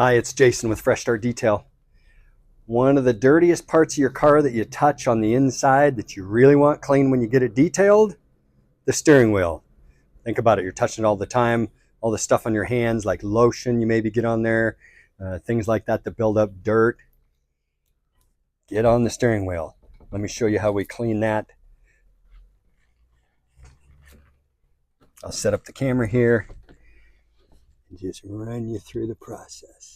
Hi, it's Jason with Fresh Start Detail. One of the dirtiest parts of your car that you touch on the inside that you really want clean when you get it detailed, the steering wheel. Think about it, you're touching it all the time, all the stuff on your hands like lotion you maybe get on there, things like that that build up dirt. Get on the steering wheel. Let me show you how we clean that. I'll set up the camera here and just run you through the process.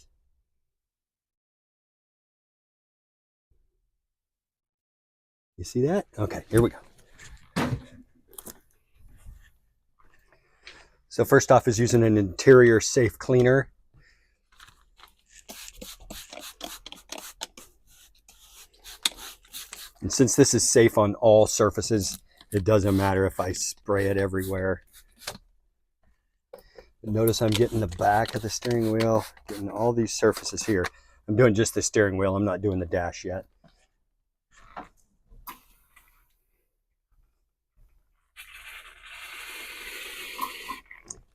You see that? Okay, here we go. So first off is using an interior safe cleaner. And since this is safe on all surfaces, it doesn't matter if I spray it everywhere. But notice I'm getting the back of the steering wheel, getting all these surfaces here. I'm doing just the steering wheel, I'm not doing the dash yet.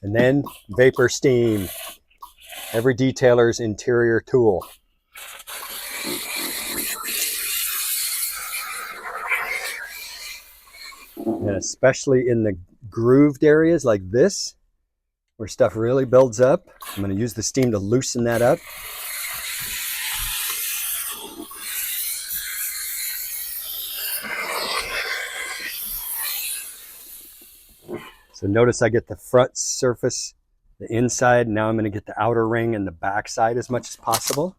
And then vapor steam, every detailer's interior tool. And especially in the grooved areas like this, where stuff really builds up, I'm going to use the steam to loosen that up. So notice I get the front surface, the inside. Now I'm going to get the outer ring and the back side as much as possible.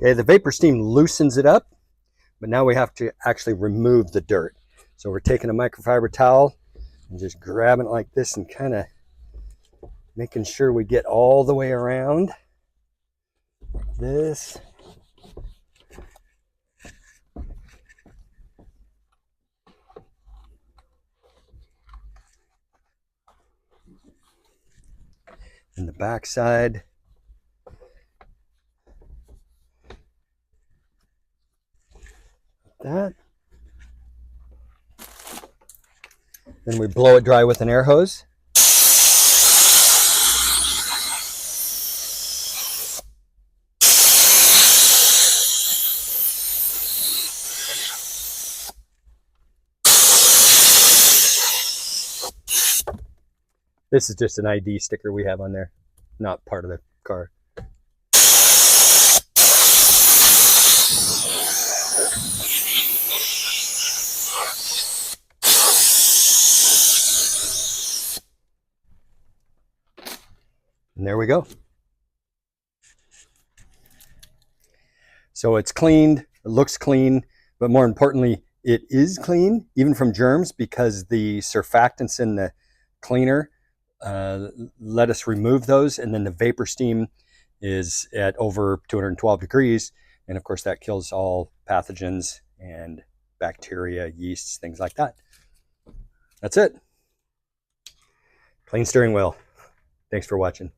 Okay, the vapor steam loosens it up, but now we have to actually remove the dirt. So we're taking a microfiber towel and just grabbing it like this and kind of making sure we get all the way around like this. And the back side. That. Then we blow it dry with an air hose. This is just an ID sticker we have on there, not part of the car. And there we go. So it's cleaned, it looks clean, but more importantly, it is clean, even from germs, because the surfactants in the cleaner let us remove those. And then the vapor steam is at over 212 degrees. And of course, that kills all pathogens and bacteria, yeasts, things like that. That's it. Clean steering wheel. Thanks for watching.